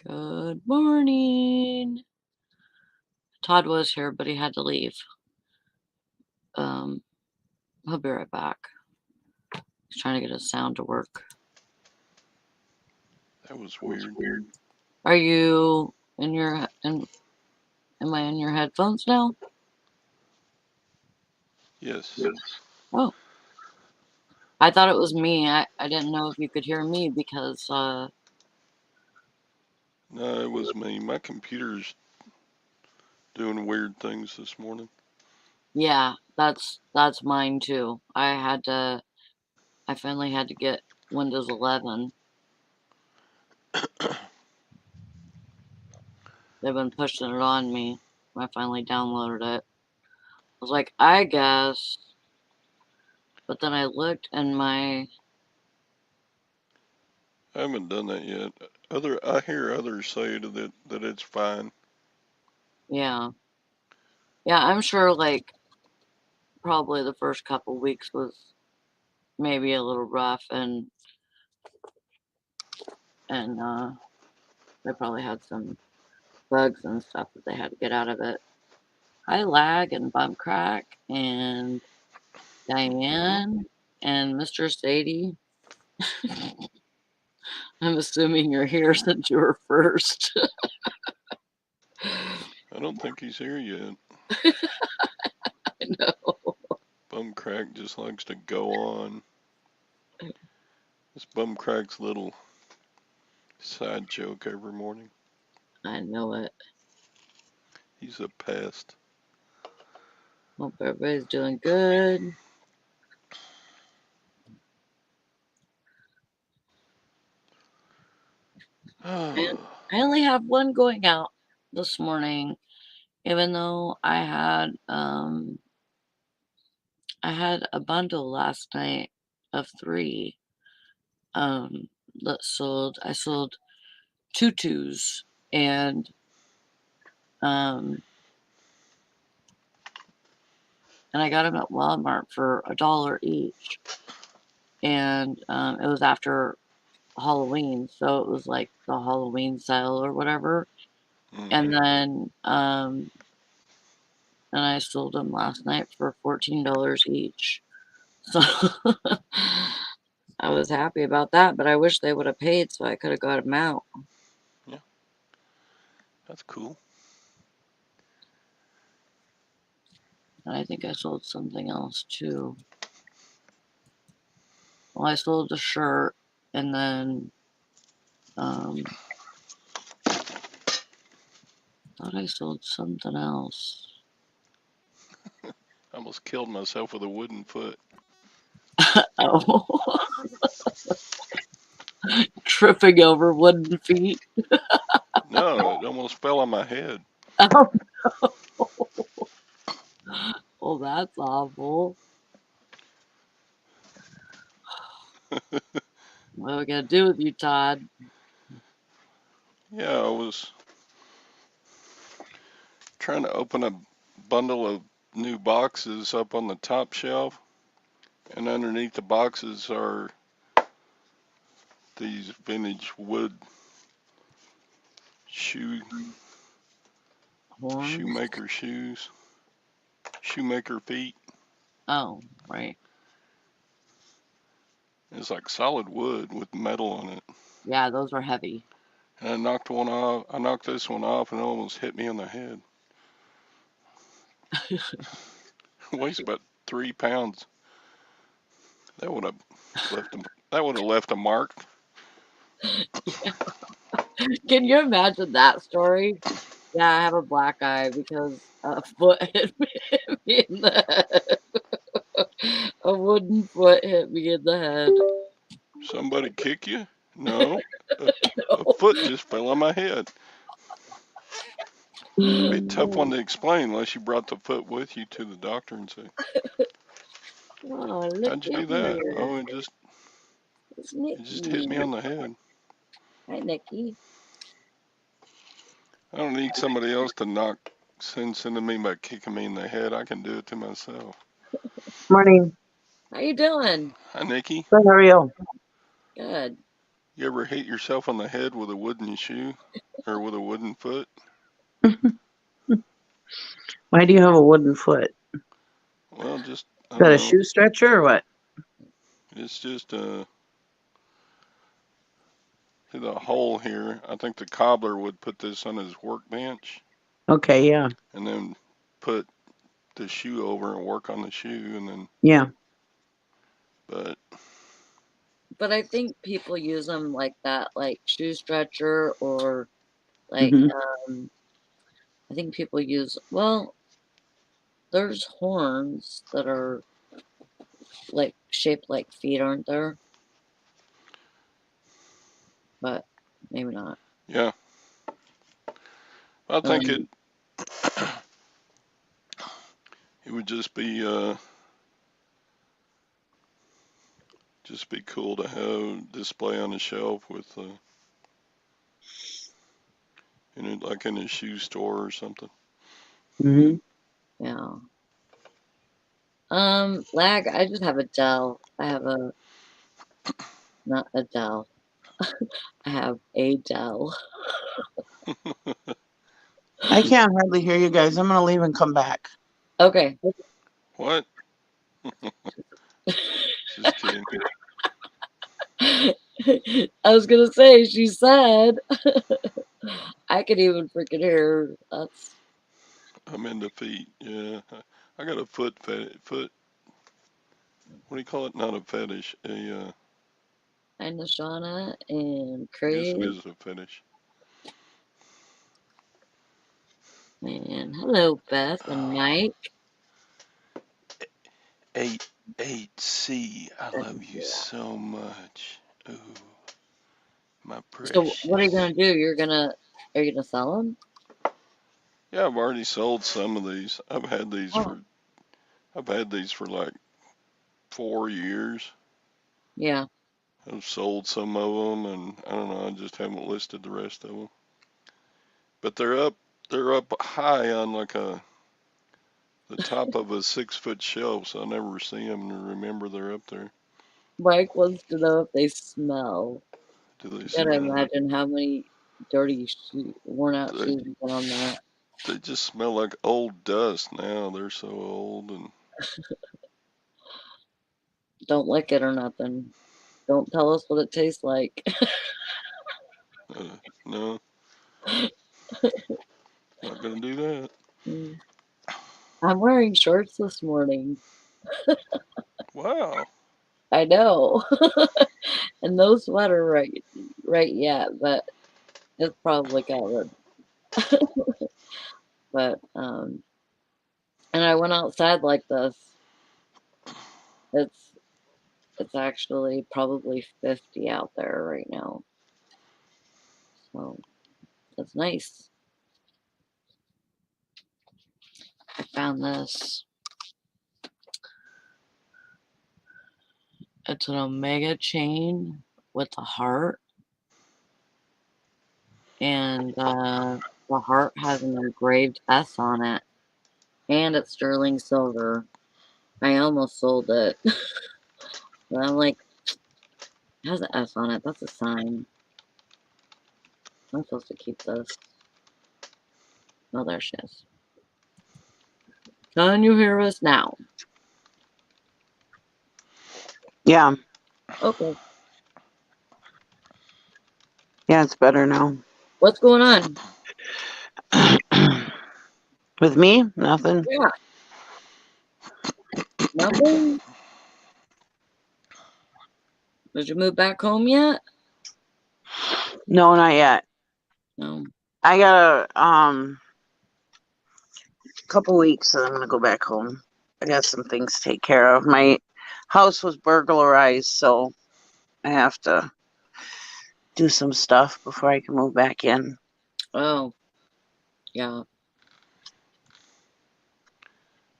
Good morning. Todd was here, but he had to leave. He'll be right back. He's trying to get his sound to work. That was weird. Are you in your am I in your headphones now? Yes. Oh. I thought it was me. I didn't know if you could hear me because No, it was me. My computer's doing weird things this morning. yeah, that's mine too. I finally had to get Windows 11. They've been pushing it on me. I finally downloaded it. I was like, I guess. But then I looked and I haven't done that yet. I hear others say that it's fine. yeah. Yeah, I'm sure like probably the first couple weeks was maybe a little rough and they probably had some bugs and stuff that they had to get out of it. Hi Lag and Bump Crack and Diane and Mr. Sadie. I'm assuming you're here since you were first. I don't think he's here yet. I know. Bumcrack just likes to go on. It's Bumcrack's little side joke every morning. I know it. He's a pest. Hope everybody's doing good. And I only have one going out this morning, even though I had a bundle last night of 3 that sold. I sold tutus and I got them at Walmart for $1 each, and it was after Halloween, so it was like the Halloween sale or whatever. And then and I sold them last night for $14 each. So I was happy about that, but I wish they would have paid so I could have got them out. Yeah, that's cool. And I think I sold something else too. Well, I sold a shirt and then thought I sold something else. I almost killed myself with a wooden foot. Oh. Tripping over wooden feet. No, it almost fell on my head. Oh no. Well, that's awful. What are we gonna do with you, Todd? Yeah, I was trying to open a bundle of new boxes up on the top shelf, and underneath the boxes are these vintage wood Horns? shoemaker shoes, shoemaker feet. Oh, right. It's like solid wood with metal on it. Yeah, those were heavy. And I knocked one off. I knocked this one off, and it almost hit me in the head. It weighs about 3 pounds. That would have left a mark. Can you imagine that story? Yeah, I have a black eye because a foot hit me in the head. A wooden foot hit me in the head. Somebody kick you? No, a foot just fell on my head. Be a tough one to explain unless you brought the foot with you to the doctor and say, Oh, look "How'd you at do that?" here. Oh, It's it just hit me Nikki. on the head. Hi, Nikki. I don't need somebody else to knock sense into me by kicking me in the head. I can do it to myself. Morning. How you doing? Hi, Nikki. Good, how are you? Good. You ever hit yourself on the head with a wooden shoe or with a wooden foot? Why do you have a wooden foot? Well, just I Is that don't a know. shoe stretcher or what? It's just see the hole here. I think the cobbler would put this on his workbench Okay, yeah. and then put the shoe over and work on the shoe, and then Yeah. but But I think people use them like that, like shoe stretcher or like Hmm. I think people use there's horns that are like shaped like feet, aren't there? But maybe not. yeah, I think it Um, it would just be cool to have display on the shelf with in it like in a shoe store or something. Hmm. yeah. Lag. I just have a Dell. I have a not a Dell. I have a Dell. I can't hardly hear you guys. I'm gonna leave and come back. Okay. What? Just kidding. I was gonna say she said I could even freaking hear her. That's I'm into feet. Yeah, I got a foot. What do you call it? Not a fetish. and Shauna and I guess it Craig is a fetish. and hello Beth and Mike. 8C. I love you Yeah. so much. Ooh, my So what are you precious. gonna do? Are you gonna sell them? Yeah, I've already sold some of these. Oh, I've had these for like 4 years. yeah. I've sold some of them, and I don't know. I just haven't listed the rest of them. But they're up high on like the top of a 6 foot shelf, so I never see them and remember they're up there. Mike wants to know if they smell. Do they You gotta smell? imagine how many dirty worn out They shoes you put on that. they just smell like old dust now. They're so old and Don't lick it or nothing. Don't tell us what it tastes like. no, not gonna do that. Mm. I'm wearing shorts this morning. Wow. I know. And no sweater right yet, but it's probably covered. But and I went outside like this. It's it's actually probably 50 out there right now. So that's nice. I found this. It's an omega chain with a heart, and the heart has an engraved S on it, and it's sterling silver. I almost sold it, but I'm like, it has an S on it. That's a sign. I'm supposed to keep this. Oh, there she is. Can you hear us now? Yeah. Okay. Yeah, it's better now. What's going on? With me, nothing. Yeah, nothing. Did you move back home yet? No, not yet. No. I got a couple weeks and I'm gonna go back home. I got some things to take care of. My house was burglarized, so I have to do some stuff before I can move back in. Oh, yeah.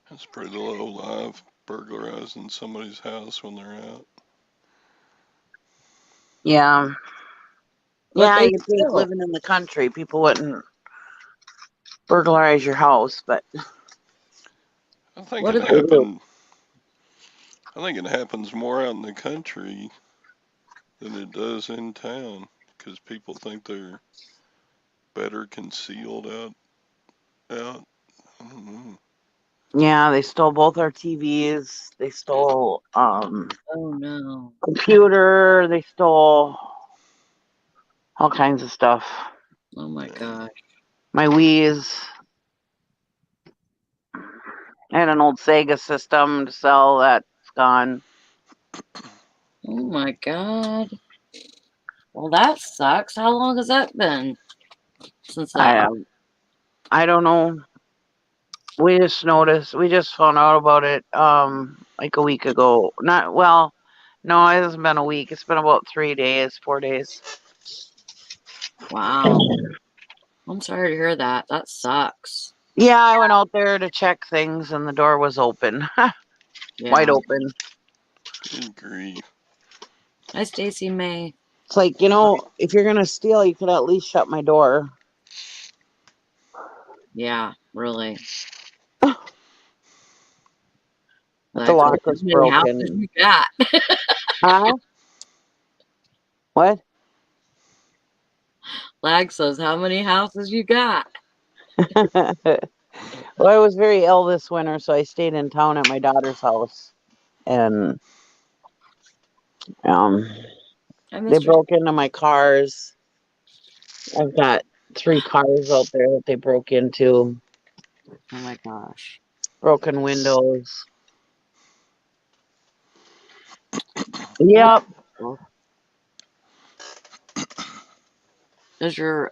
That's pretty low life, burglarizing somebody's house when they're out. Yeah. But Yeah, they you'd think still. living in the country people wouldn't burglarize your house, but I think What it did they do? happened. I think it happens more out in the country than it does in town because people think they're better concealed out. I don't know. Yeah, they stole both our TVs. They stole Oh no. computer. They stole all kinds of stuff. Oh my Yeah. gosh. My Wii's. I had an old Sega system to sell. That's gone. Oh my god. Well, that sucks. How long has that been since that I happened? I don't know. We just noticed. We just found out about it like a week ago. Not well. No, it hasn't been a week. It's been about 3 days, 4 days. Wow. I'm sorry to hear that. That sucks. Yeah, I went out there to check things and the door was open. Wide Yeah. open. Good grief. Hi, Stacy May. It's like, if you're gonna steal, you could at least shut my door. Yeah, really. But the Like, lock how was many houses broken. you got? Huh? What? Lag says, how many houses you got? Well, I was very ill this winter, so I stayed in town at my daughter's house. And um Hi, they Mr. broke into my cars. I've got 3 cars out there that they broke into, Oh my gosh. broken windows. Well, Yep. is your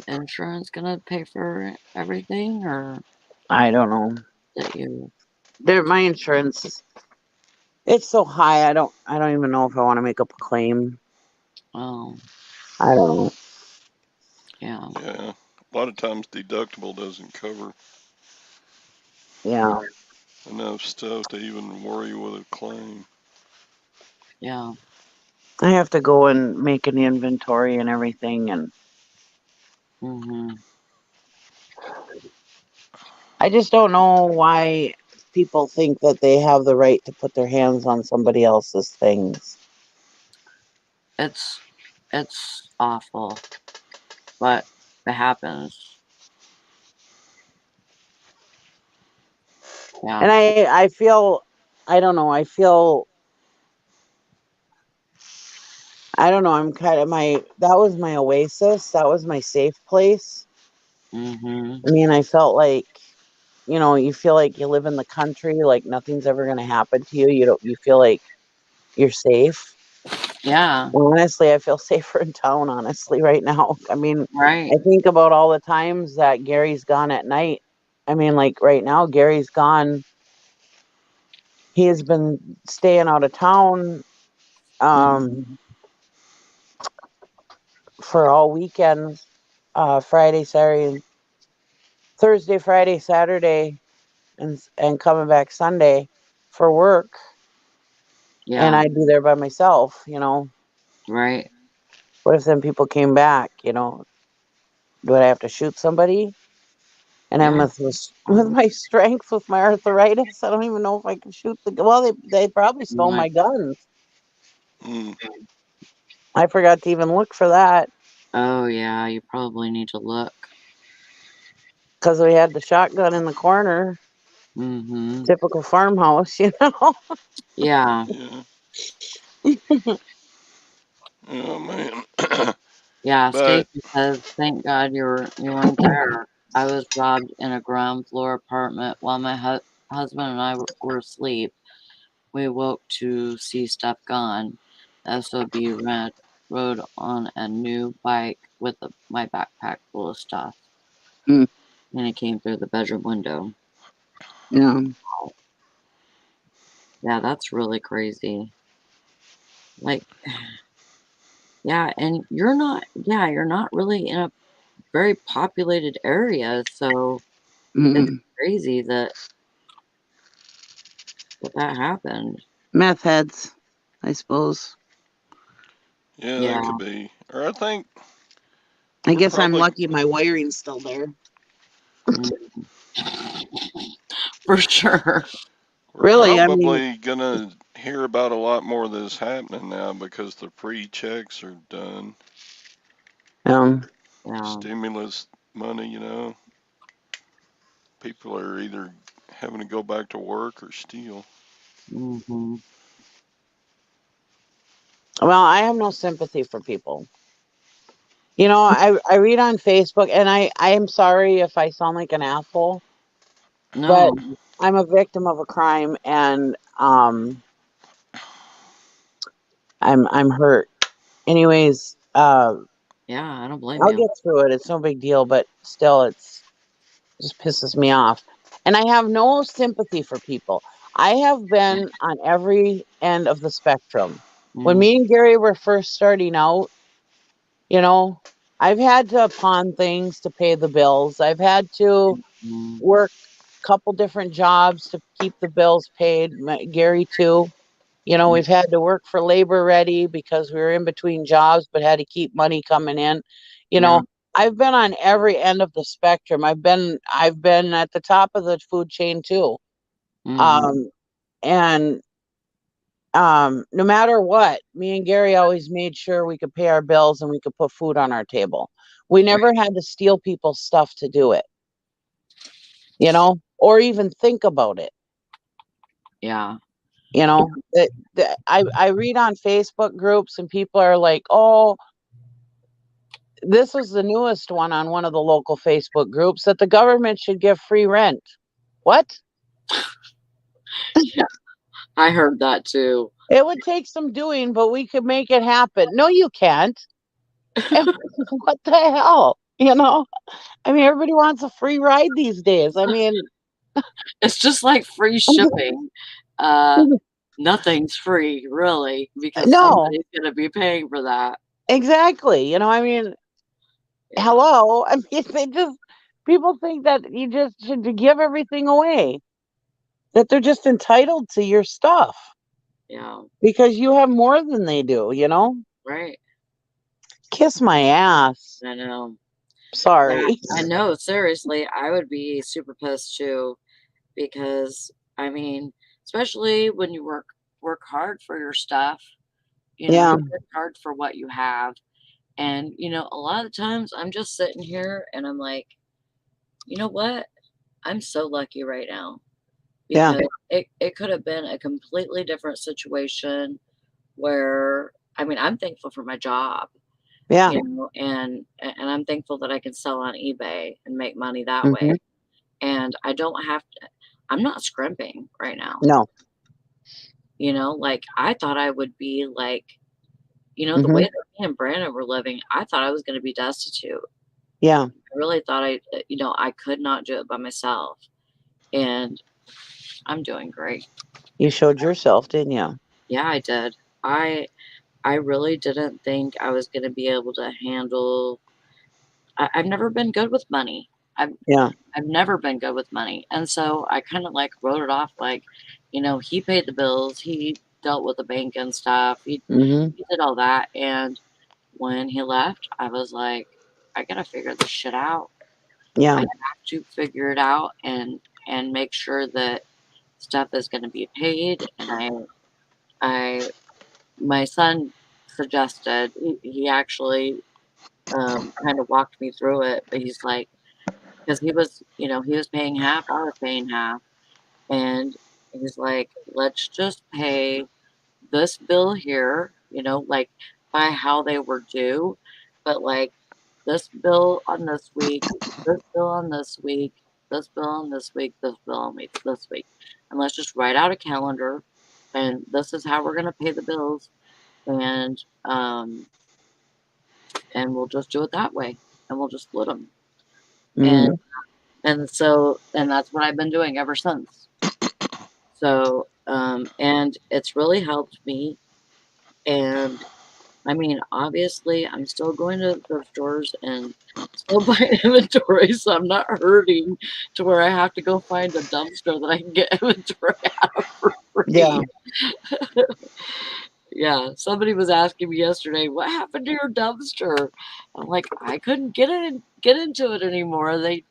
insurance gonna pay for everything, or I don't know. that you? My insurance, it's so high. I don't even know if I want to make up a claim. Oh, I don't know. yeah, Yeah. A lot of times deductible doesn't cover Yeah. enough stuff to even worry with a claim. yeah. I have to go and make an inventory and everything, and Mm-hmm. I just don't know why people think that they have the right to put their hands on somebody else's things. It's awful, but it happens. And Yeah. I feel, I don't know, I don't know, I'm kind of that was my oasis. That was my safe place. Mm-hmm. I mean, I felt like, you feel like you live in the country, like nothing's ever going to happen to you. You feel like you're safe. Yeah. Honestly, I feel safer in town, honestly, right now. I mean, Right. I think about all the times that Gary's gone at night. I mean, like right now, Gary's gone. He has been staying out of town Mm-hmm. um, for all weekend, Friday, Saturday, Thursday, Friday, Saturday, and coming back Sunday for work. And Yeah. I'd be there by myself. Right. What if then people came back? Do I have to shoot somebody? And I'm Yeah. with my strength, with my arthritis. I don't even know if I can shoot well. They probably Oh stole my. my guns. Mm. I forgot to even look for that Oh yeah. You probably need to look. because we had the shotgun in the corner. Mm-hmm. Typical farmhouse. Yeah. Yeah. Oh man. Yeah. But Stacy says, "Thank God you weren't there. I was robbed in a ground floor apartment while my husband and I were asleep. We woke to see stuff gone. SOB rode on a new bike with my backpack full of stuff, Mm, and it came through the bedroom window." yeah. Yeah, that's really crazy. Like, yeah, and you're not really in a very populated area, so it's Mm. crazy that happened. Meth heads, I suppose. yeah, Yeah, that could be. Or I think I we're guess I'm probably lucky my wiring's still there. mm, for sure. we're Really, I mean, probably gonna hear about a lot more of this happening now because the free checks are done. Yeah. Stimulus money, people are either having to go back to work or steal. Mm-hmm. Well, I have no sympathy for people. I read on Facebook, and I am sorry if I sound like an asshole, but No. I'm a victim of a crime, and I'm hurt. Anyways, Yeah, I don't blame I'll you. get through it. It's no big deal, but still, it just pisses me off. And I have no sympathy for people. I have been on every end of the spectrum. When Mm-hmm. me and Gary were first starting out, you know, I've had to pawn things to pay the bills. I've had to work a couple different jobs to keep the bills paid. Gary too. We've had to work for labor ready because we were in between jobs, but had to keep money coming in. You Yeah. know, I've been on every end of the spectrum. I've been at the top of the food chain too. Mm-hmm. Um, and no matter what, me and Gary always made sure we could pay our bills and we could put food on our table. We never had to steal people's stuff to do it, or even think about it. Yeah. I read on Facebook groups and people are like, oh, this was the newest one on one of the local Facebook groups that the government should give free rent. What? Yeah. I heard that too. It would take some doing, but we could make it happen. No, you can't. And what the hell? I mean, everybody wants a free ride these days. I mean, It's just like free shipping. Uh, Nothing's free, really, because no, somebody's gonna be paying for that. exactly. I mean, Yeah. hello. I mean, people think that you just should give everything away, that they're just entitled to your stuff Yeah. because you have more than they do. Right. Kiss my ass. I know. Yeah, Sorry. I know. Seriously, I would be super pissed too because I mean, especially when you work hard for your stuff, Yeah. you work hard for what you have. And a lot of times I'm just sitting here and I'm like, you know what? I'm so lucky right now Yeah. because it could have been a completely different situation where I mean, I'm thankful for my job, Yeah. and I'm thankful that I can sell on eBay and make money that Hmm. way. And I don't have to I'm not scrimping right now. No. Like I thought I would be like, the way Hmm. that me and Brandon were living, I thought I was going to be destitute. Yeah. I really thought I could not do it by myself. And I'm doing great. You showed yourself, didn't you? Yeah, I did. I really didn't think I was going to be able to handle. I've never been good with money. I've Yeah. I've never been good with money, and so I kind of like wrote it off. Like, he paid the bills, he dealt with the bank and stuff, Hmm. he did all that. And when he left, I was like, I gotta figure this shit out. I Yeah. have to figure it out and make sure that stuff is going to be paid. And I my son suggested he actually kind of walked me through it, but he's like, because he was paying half, I was paying half, and he's like, let's just pay this bill here, like by how they were due, but like this bill on this week, this bill on this week, this bill on this week, this bill on this week. And let's just write out a calendar and this is how we're gonna pay the bills, and and we'll just do it that way, and we'll just split them. And Hmm. and that's what I've been doing ever since. So and it's really helped me. And I mean, obviously, I'm still going to thrift stores and still buying inventory, so I'm not hurting to where I have to go find a dumpster that I can get inventory out of for Yeah. free. Yeah, somebody was asking me yesterday, "What happened to your dumpster?" I'm like, I couldn't get into it anymore. They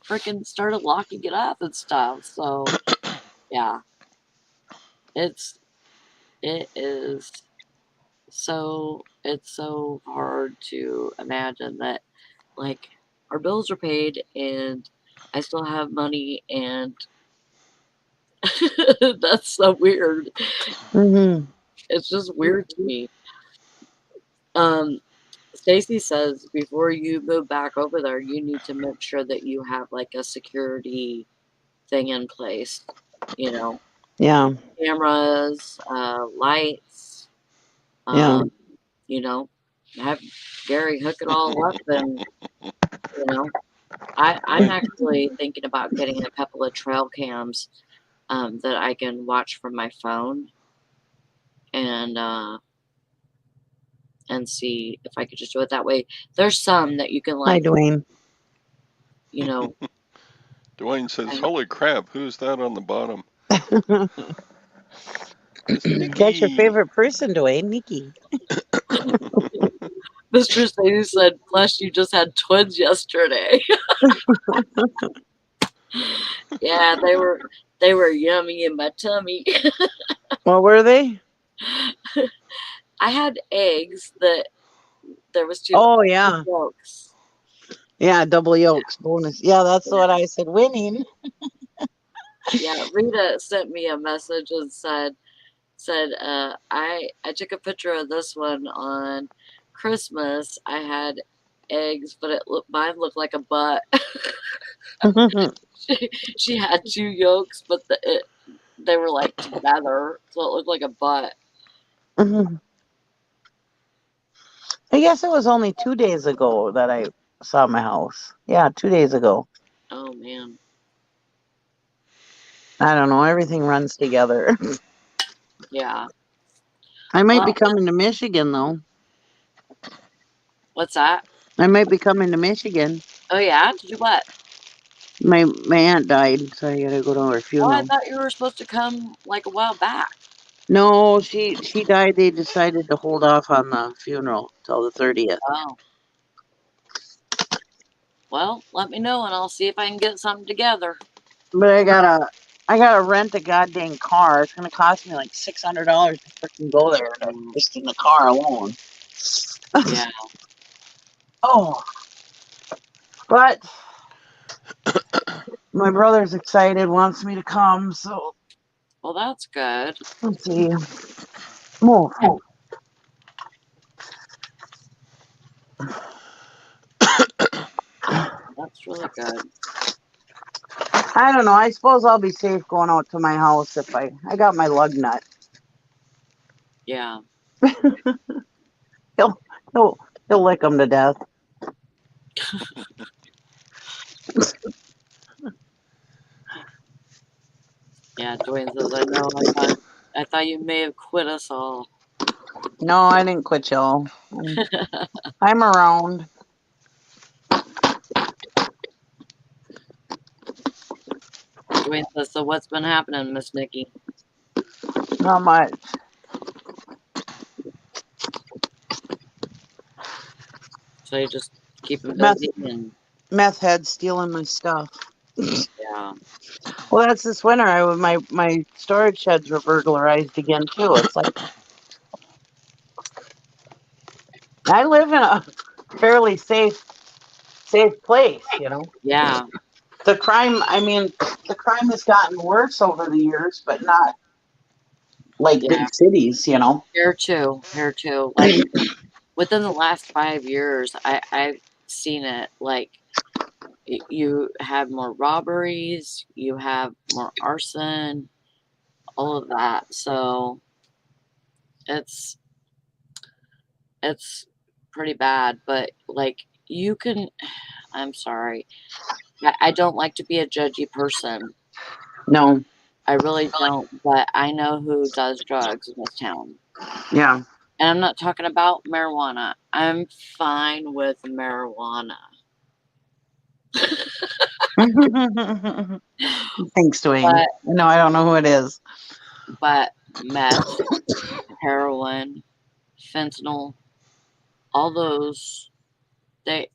freaking started locking it up and stuff. So yeah, it's it is it's so hard to imagine that, like, our bills are paid and I still have money, and that's so weird. Mm-hmm. It's just weird to me. Stacy says before you move back over there, you need to make sure that you have like a security thing in place, you know, Yeah. cameras, lights, Yeah. you know, have Gary hook it all up, and you know, I'm actually thinking about getting a couple of trail cams that I can watch from my phone, and see if I could just do it that way. There's some that you can, Hi, like, Dwayne. you know, Dwayne says, I, "Holy crap! Who's that on the bottom?" It's That's your Nikki. favorite person, Dwayne, Nikki. Mr. Sadie said, plus you just had twins yesterday. Yeah, they were yummy in my tummy. What were they? I had eggs that there was two Oh, yeah. yolks. Yeah, double yolks, bonus. Yeah, that's Yeah. what I said. Winning. Yeah, Rita sent me a message and said I took a picture of this one on Christmas. I had eggs, but mine looked like a butt. She had two yolks, but they were like together, so it looked like a butt. I guess it was only 2 days ago that I saw my house. Yeah, 2 days ago. Oh man, I don't know. Everything runs together. yeah. I might be Well, coming to Michigan, though. what's that? I might be coming to Michigan. Oh yeah, to do what? My aunt died, so I gotta go to her Oh, I funeral. thought you were supposed to come like a while back. No, she died. They decided to hold off on the funeral till the 30th. Oh, well, let me know and I'll see if I can get something together. But I gotta rent a goddamn car. It's gonna cost me like $600 to freaking go there, Mm, just in the car alone. yeah. Oh, but my brother's excited, wants me to come. So Well, that's good. let's see. Move. That's really good. I don't know. I suppose I'll be safe going out to my house if I got my lug nut. Yeah. He'll he'll he'll lick him to death. Yeah, Dwayne says, I know. I thought you may have quit us all. No, I didn't quit y'all. I'm around. Dwayne says, so what's been happening, Miss Nikki? Not much. So you just keep him Meth busy and meth head stealing my stuff. yeah. Well, that's this winter. My storage sheds were burglarized again too. It's like I live in a fairly safe place. Yeah. The crime, I mean, the crime has gotten worse over the years, but not like Yeah. big cities. Here too. Here too. Like within the last 5 years, I've seen it. Like you have more robberies, you have more arson, all of that. So it's it's pretty bad. But like you can, I'm sorry. I don't like to be a judgy person. No, I really don't. But I know who does drugs in this town. yeah. And I'm not talking about marijuana. I'm fine with marijuana. Thanks, Dwayne. But No, I don't know who it is. meth, heroin, fentanyl, all those, they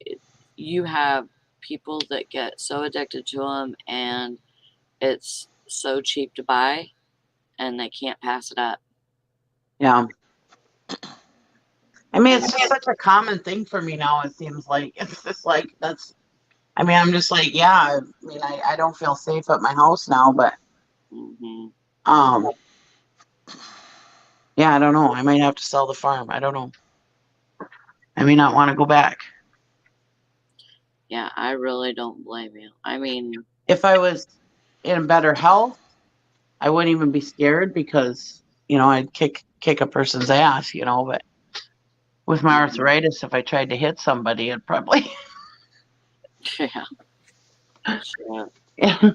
you have people that get so addicted to them, and it's so cheap to buy and they can't pass it up. Yeah. I mean, it's just such a common thing for me now. It seems like it's just like that's. I mean, I'm just like, yeah. I mean, I don't feel safe at my house now, but Hmm. um, yeah, I don't know. I might have to sell the farm. I don't know. I may not want to go back. Yeah, I really don't blame you. I mean, If I was in better health, I wouldn't even be scared because I'd kick a person's ass. But with my mhm. arthritis, if I tried to hit somebody, it'd probably. Yeah, shit. Yeah.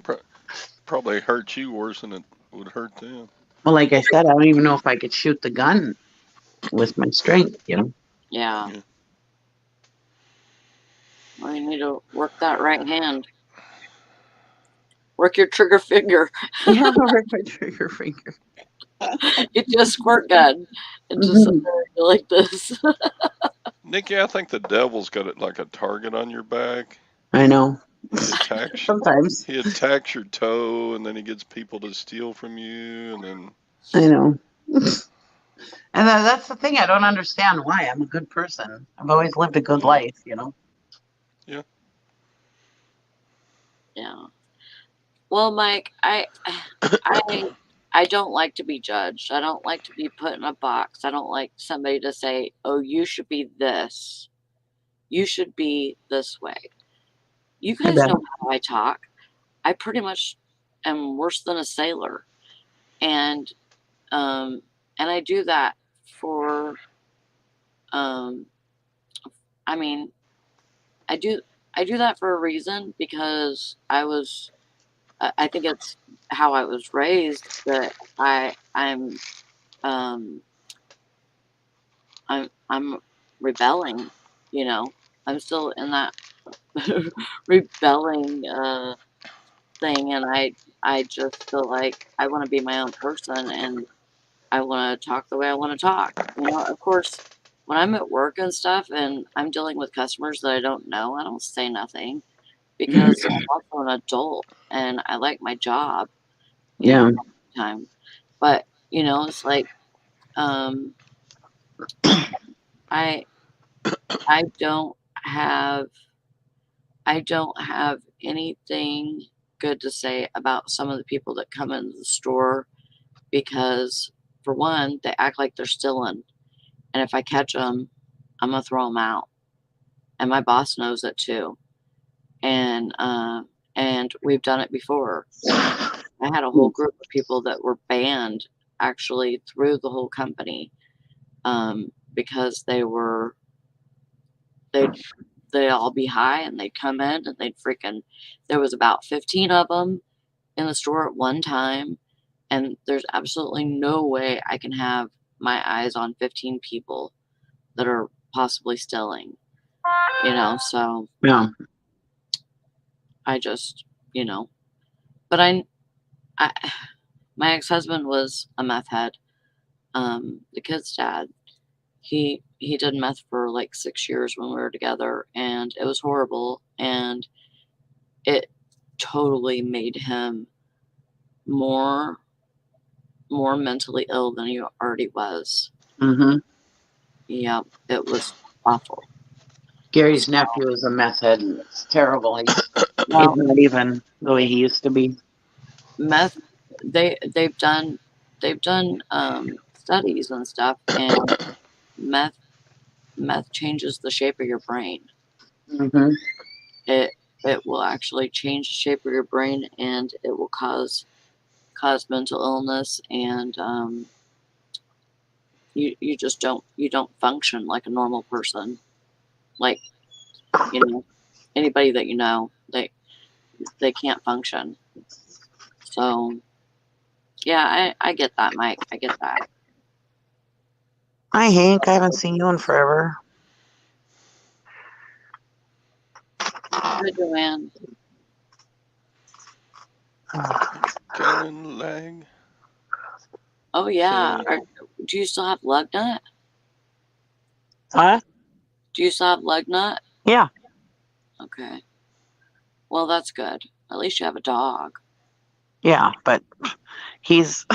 Probably hurt you worse than it would hurt them. Well, like I said, I don't even know if I could shoot the gun with my strength. Yeah. Yeah. Well, you need to work that right hand. Work your trigger finger. Yeah, with my trigger finger. Get you a squirt gun and just sit Mhm. there and go like this. Nikki, I think the devil's got it like a target on your back. I know. He attacks Sometimes. he attacks your toe, and then he gets people to steal from you, and then I know. And that's the thing. I don't understand why. I'm a good person. I've always lived a good yeah, life. yeah. Yeah. Well, Mike, I I don't like to be judged. I don't like to be put in a box. I don't like somebody to say, "Oh, you should be this. You should be this way." You I guys bet. know how I talk. I pretty much am worse than a sailor. And um and I do that for um I mean, I do I do that for a reason because I think it's how I was raised that um I'm rebelling, you know. I'm still in that rebelling thing, and I just feel like I want to be my own person and I want to talk the way I want to talk. Of course, when I'm at work and stuff and I'm dealing with customers that I don't know, I don't say nothing because I'm also an adult and I like my job, Yeah. all the time. But, it's like um I I don't have I don't have anything good to say about some of the people that come into the store because for one, they act like they're stealing, and if I catch them, I'm gonna throw them out, and my boss knows it too, and we've done it before. I had a whole group of people that were banned actually through the whole company, because they'd they'd all be high and they'd come in and they'd freaking there was about 15 of them in the store at one time, and there's absolutely no way I can have my eyes on 15 people that are possibly stealing, so Yeah. I just, you know, but I my ex-husband was a meth head, the kid's dad. He did meth for like 6 years when we were together, and it was horrible, and it totally made him more more mentally ill than he already was. Hmm. Yeah, it was awful. Gary's So, nephew is a meth head, and it's terrible. He's well, not even the way he used to be. meth they've done studies and stuff, and meth meth changes the shape of your brain. Hmm. It it will actually change the shape of your brain, and it will cause mental illness, and you just don't function like a normal person. Like, you know, anybody that they can't function. So yeah, I get that, Mike. I get that. Hi, Hank. I haven't seen you in forever. Hi, Joanne. Cannon lag. Oh yeah. So Do you still have lug nut? What? Do you still have lug nut? Yeah. Okay. Well, that's good. At least you have a dog. Yeah, but he's.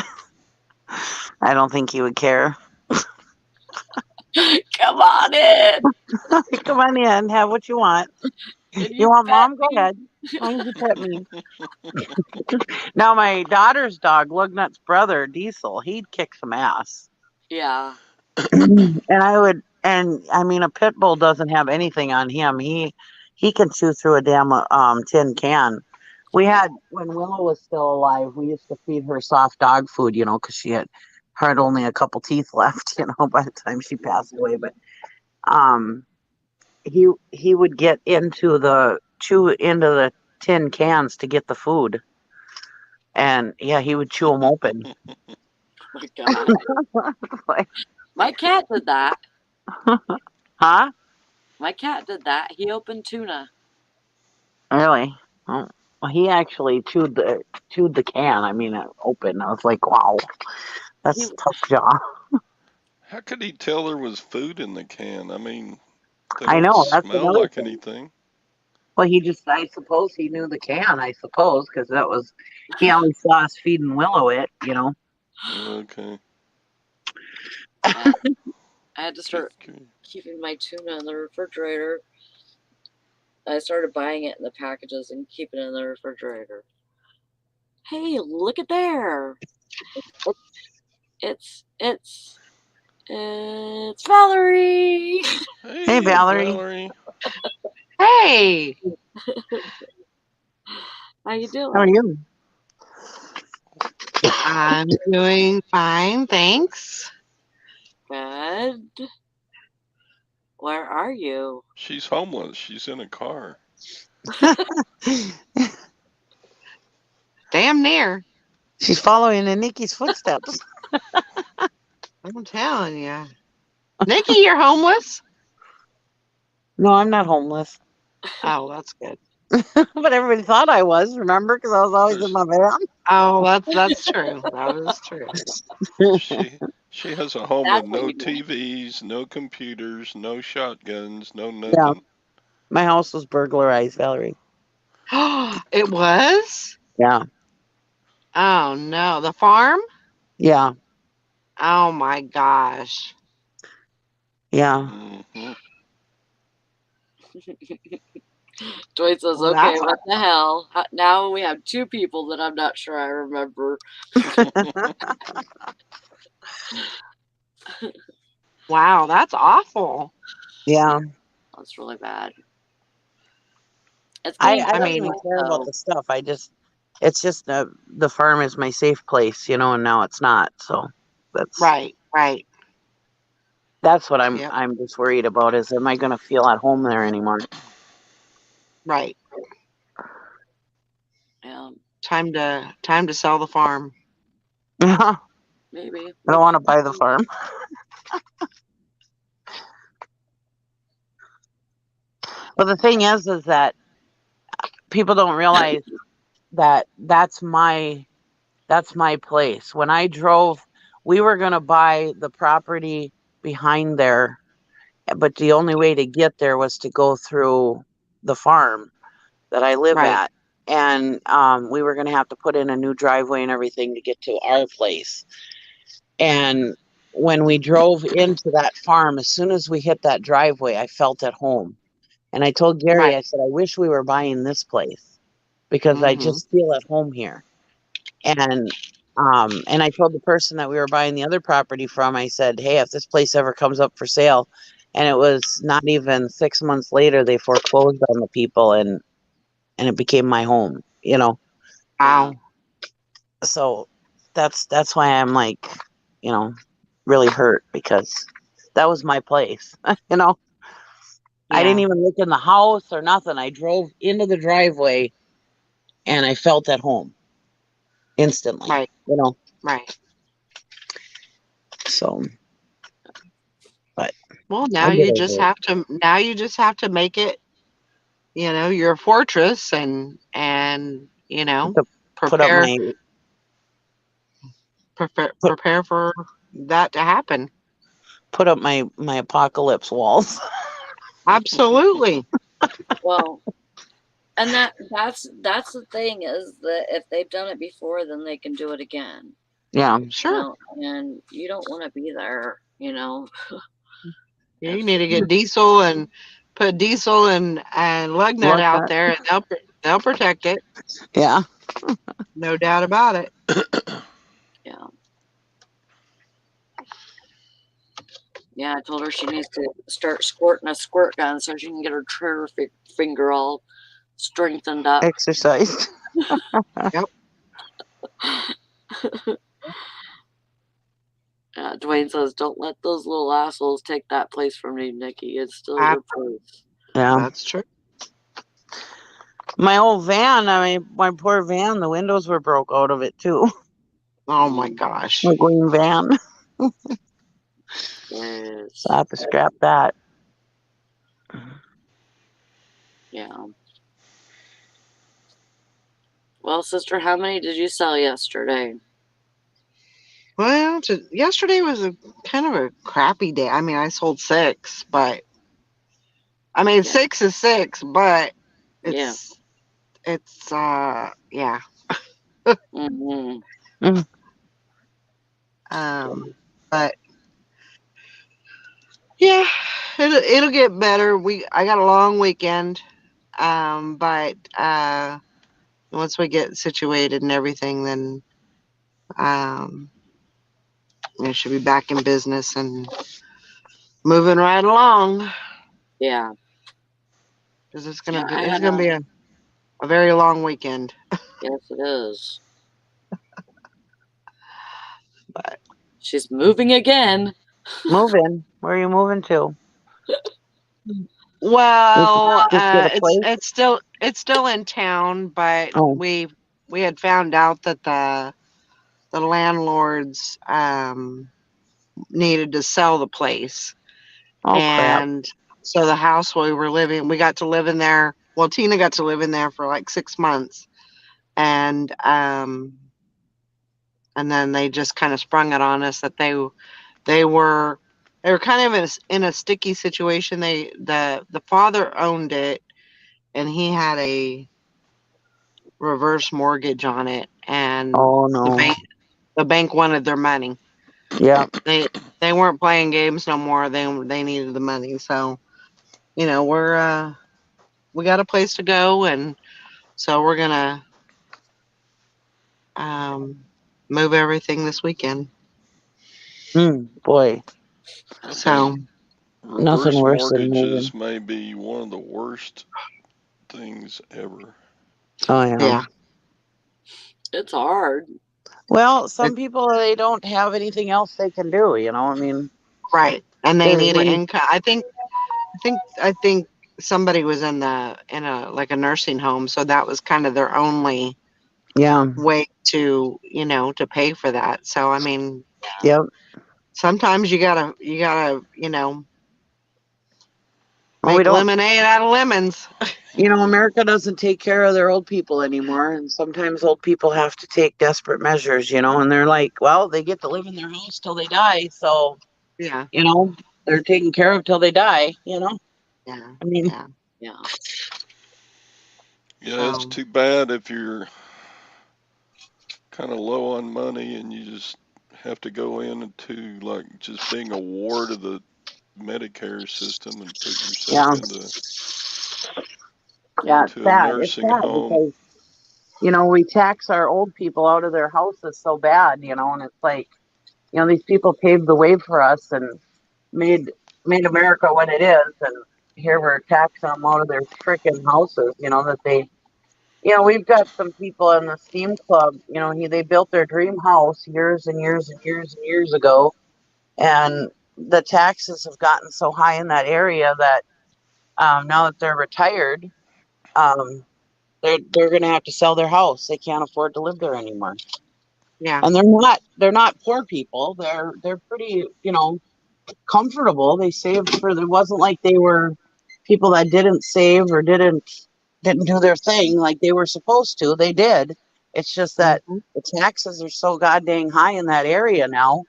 I don't think he would care. Come on in. Come on in, have what you want. Can You you want pet mom? Go me? ahead. As long as you pet me. Now, my daughter's dog, Lugnut's brother, Diesel, he'd kick some ass. Yeah. And I mean, a pit bull doesn't have anything on him. He can chew through a damn tin can. We had when Willow was still alive, we used to feed her soft dog food, because she had only a couple teeth left, by the time she passed away. But um, he would get chew into the tin cans to get the food, and yeah, he would chew them open. Oh my God. Like, My cat did that. huh? My cat did that. He opened tuna. Really? Oh, well, he actually chewed the can. I mean, open. I was like, wow, He that's tough jaw. How could he tell there was food in the can? I mean, they I don't know. That's smell another like thing. anything. Well, I suppose he knew the can. I suppose because he always saw us feeding Willow it. Okay. yeah. I had to Good, start good. keeping my tuna in the refrigerator. I started buying it in the packages and keeping it in the refrigerator. Hey, look at there! It's it's it's Valerie. Hey, Hey, Valerie. Valerie. Hey, How you How are doing? you? I'm doing fine, thanks. Good. Where are you? She's homeless. She's in a car. Damn near. She's following in Nikki's footsteps. I'm telling you. Nikki, you're homeless? No, I'm not homeless, Oh, that's good. but everybody thought I was. Remember, because I was always in Cause my van. Oh, that's true. That is true. she has a home with That's what no you do. TVs, no computers, no shotguns, no Yeah, nothing. my house was burglarized, Valerie. It was? Yeah, Oh no, the farm? yeah, Oh my gosh. yeah. Hmm. Joy says, Well, "Okay, that's what the hell?" Now we have two people that I'm not sure I remember. wow, that's awful. Yeah. That's really bad. It's I getting I I don't better even mean, care about though. the stuff. It's just the farm is my safe place, and now it's not. So that's right, right. that's what I'm Yep, I'm just worried about is am I going to feel at home there anymore? right. Yeah, Time to sell the farm. I maybe. don't want to buy the farm. But the thing is that people don't realize that that's my place. When I drove, we were going to buy the property behind there, but the only way to get there was to go through the farm that I live Right, at. And we were going to have to put in a new driveway and everything to get to our place. And when we drove into that farm, as soon as we hit that driveway, I felt at home. And I told Gary, right. I said, I wish we were buying this place because I Mm-hmm. just feel at home here. And I told the person that we were buying the other property from, I said, hey, if this place ever comes up for sale, and it was not even 6 months later, they foreclosed on the people and it became my home. Yeah, Wow. So that's why I'm like, you know, really hurt because that was my place. I didn't Yeah. even look in the house or nothing. I drove into the driveway and I felt at home instantly, Right, you know. right. So, but Well, I'll get over it. now you just have to make it, your fortress and, To put up prepare my prepare put prepare for that to happen. put up my apocalypse walls. Absolutely. well, and that's the thing is that if they've done it before, then they can do it again. Yeah. Sure. And you don't want to be there. You Yes. need to get diesel and put diesel and lug nut Lug out nut. there, and they'll protect it. Yeah. No doubt about it. Yeah. Yeah, I told her she needs to start squirting a squirt gun so she can get her trigger finger all strengthened up. Exercise. Yep. Dwayne says, "Don't let those little assholes take that place from you, Nikki. It's still That, your place." Yeah. that's true. My old van, my poor van, the windows were broke out of it too. Oh my Mm, gosh. My green van. So I yes. have to scrap that. Yeah. Well, sister, how many did you sell yesterday? Well, yesterday was a kind of a crappy day. I mean, I sold 6, but I mean, Yeah. 6 is 6, but Yeah. it's yeah. Mm-hmm. Mm. But yeah, it'll get better. I got a long weekend. But once we get situated and everything, then um we should be back in business and moving right along. Yeah. Because Yeah, I it's had gonna be a very long weekend. yes, it is. But She's moving again. Moving. Where are you moving to? Just, well, just get a place? it's still in town, but Oh. we had found out that the landlords needed to sell the place, Oh crap. and so the house we got to live in there. Well, Tina got to live in there for like 6 months, and then they just kind of sprung it on us that they were they were kind of in a sticky situation. The father owned it, and he had a reverse mortgage on it, and Oh no. the bank wanted their money. Yeah. They they weren't playing games no more. They needed the money. So, we got a place to go, and so we're gonna um move everything this weekend. Boy. I think So, Nothing reverse worse than mortgages moving. may be one of the worst things ever. Oh yeah. yeah, It's hard. Well, it, some people they don't have anything else they can do, I mean, right. And they because need an when income. I think somebody was in a like a nursing home, so that was kind of their only yeah, way to pay for that. So I mean, yep. sometimes you gotta Well, we make don't, lemonade out of lemons. America doesn't take care of their old people anymore, and sometimes old people have to take desperate measures, and they're like, well, they get to live in their house till they die, so Yeah, you know they're taken care of till they die. yeah, I mean, yeah. Yeah. Yeah, it's So too bad if you're kind of low on money and you just have to go into like just being a ward of the Medicare system and put yourself yeah, yeah, it's into a sad. It's nursing sad home. because we tax our old people out of their houses so bad, and it's like, these people paved the way for us and made made America what it is, and here we're taxing them out of their freaking houses. That we've got some people in the Steam Club. They built their dream house years and years and years and years ago, and the taxes have gotten so high in that area that now that they're retired, um, they're going to have to sell their house. They can't afford to live there anymore, yeah, and they're not poor people. They're pretty comfortable. They saved for it wasn't like they were people that didn't save or didn't do their thing like they were supposed to. They did. It's just that hmm, the taxes are so goddamn high in that area now.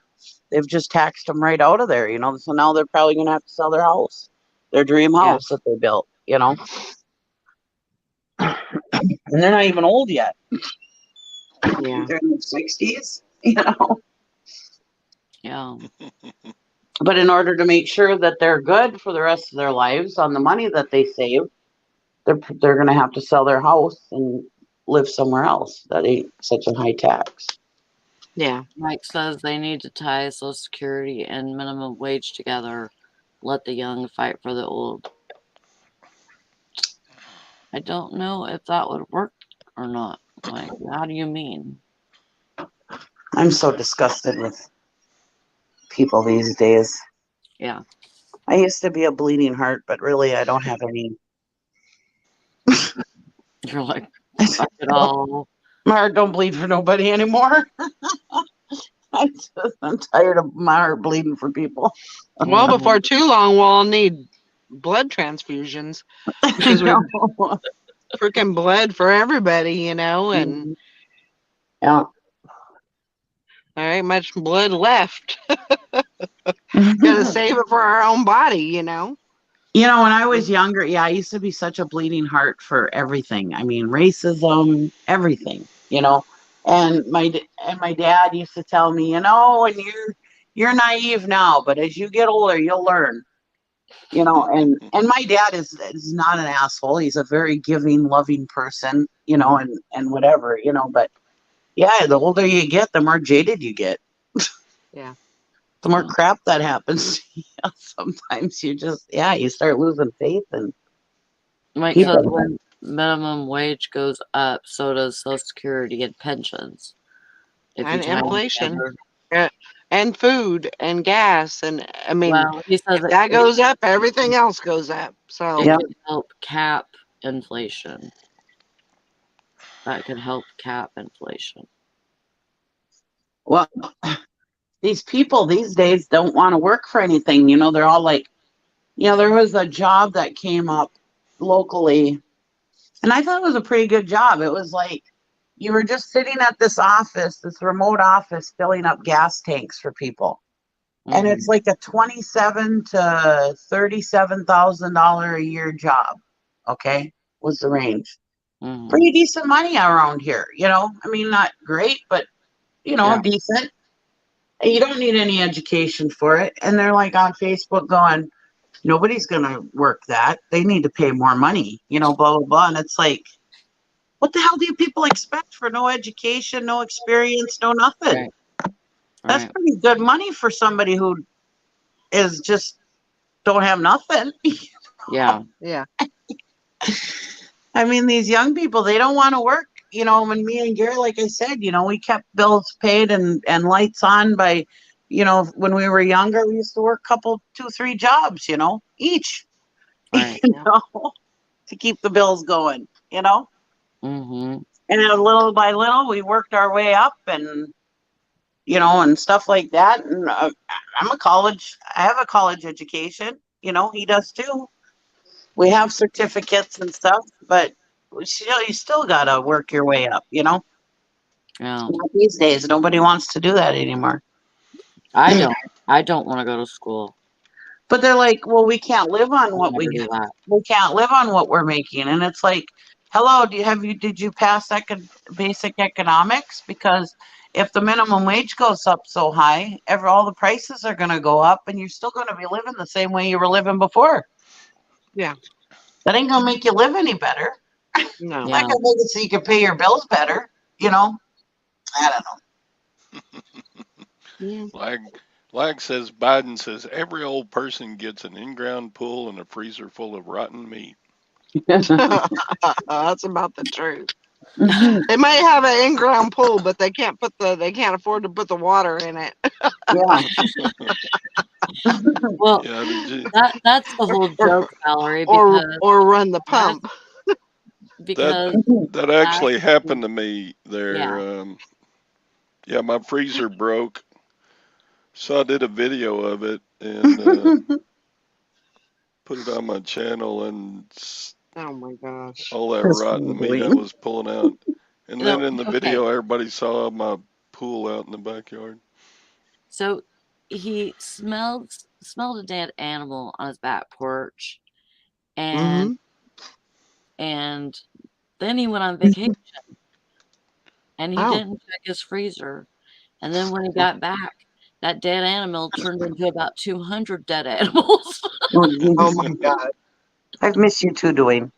They've just taxed them right out of there. So now they're probably going to have to sell their house, their dream yeah, house that they built. And they're not even old yet. yeah. They're in their 60s. Yeah. But in order to make sure that they're good for the rest of their lives on the money that they save, they're going to have to sell their house and live somewhere else that ain't such a high tax. Yeah. Mike says they need to tie Social Security and minimum wage together. Let the young fight for the old. I don't know if that would work or not. Like, how do you mean? I'm so disgusted with people these days. Yeah. I used to be a bleeding heart, but really I don't have any. You're like, fuck it all. My heart don't bleed for nobody anymore. I'm tired of my heart bleeding for people. Well, Mhm. before too long, we'll all need blood transfusions I because we know. freaking bled for everybody, you know, and Mhm. Yeah. there ain't much blood left. Gotta save it for our own body, you know. You know, when I was younger, yeah, I used to be such a bleeding heart for everything. I mean, racism, everything, you know. And my dad used to tell me, you know, and you're naive now, but as you get older, you'll learn. You know, and my dad is not an asshole. He's a very giving, loving person, you know, and whatever, you know, but yeah, the older you get, the more jaded you get. Yeah. The more Yeah. crap that happens to you. Sometimes you just, yeah, you start losing faith in Mike says people. when minimum wage goes up, so does Social Security and pensions. If you And tie them inflation. together. And food and gas, and I mean, Well, he says if that goes up, everything else goes up. So it Yeah. could help cap inflation. That could help cap inflation. Well, these people these days don't want to work for anything. You know, they're all like, you know, there was a job that came up locally, and I thought it was a pretty good job. It was like you were just sitting at this office, this remote office, filling up gas tanks for people. And it's Mhm. like a 27 to $37,000 a year job. Okay, was the range. Mhm. Pretty decent money around here, you know. I mean, not great, but you know, Yeah. decent. And you don't need any education for it. And they're like on Facebook going, nobody's gonna work that. They need to pay more money, you know, blah blah blah. And it's like, what the hell do you people expect for no education, no experience, no nothing? Right. That's Right. pretty good money for somebody who is just don't have nothing. Yeah. yeah, I mean, these young people, they don't want to work. You know, when me and Gary, like I said, you know, we kept bills paid and lights on by, you know, when we were younger, we used to work couple, two, three jobs, you know, each, Right. you yeah. know, to keep the bills going, you know. Mhm. And then little by little, we worked our way up and, you know, and stuff like that. And I have a college education, you know, he does too. We have certificates and stuff, but you still got to work your way up, you know. Yeah. Not these days, nobody wants to do that anymore. I don't. I don't want to go to school. But they're like, well, we can't live on I'll what never do that. we can't live on what we're making, and it's like, hello, did you pass basic economics? Because if the minimum wage goes up so high, all the prices are going to go up, and you're still going to be living the same way you were living before. Yeah. That ain't going to make you live any better. No. Not Yeah. going to make it so you can pay your bills better. You know, I don't Yeah. Lag says Biden says every old person gets an in-ground pool and a freezer full of rotten meat. know. That's about the truth. Mhm. They might have an in-ground pool, but they can't afford to put the water in it. Yeah. Well, Yeah, that's the whole or joke, Valerie, or run the that's pump. that because that that actually happened to me there. yeah. Yeah, my freezer broke, so I did a video of it and put it on my channel, and Oh my gosh. all that That's rotten meat I Halloween. was pulling out. And then No, in the okay. video, everybody saw my pool out in the backyard. So he smelled a dead animal on his back porch, and Mm-hmm. and then he went on vacation and he Oh. didn't check his freezer. And then when he got back, that dead animal turned into about 200 dead animals. Oh, Oh geez. my God. I've missed you too, Dwayne.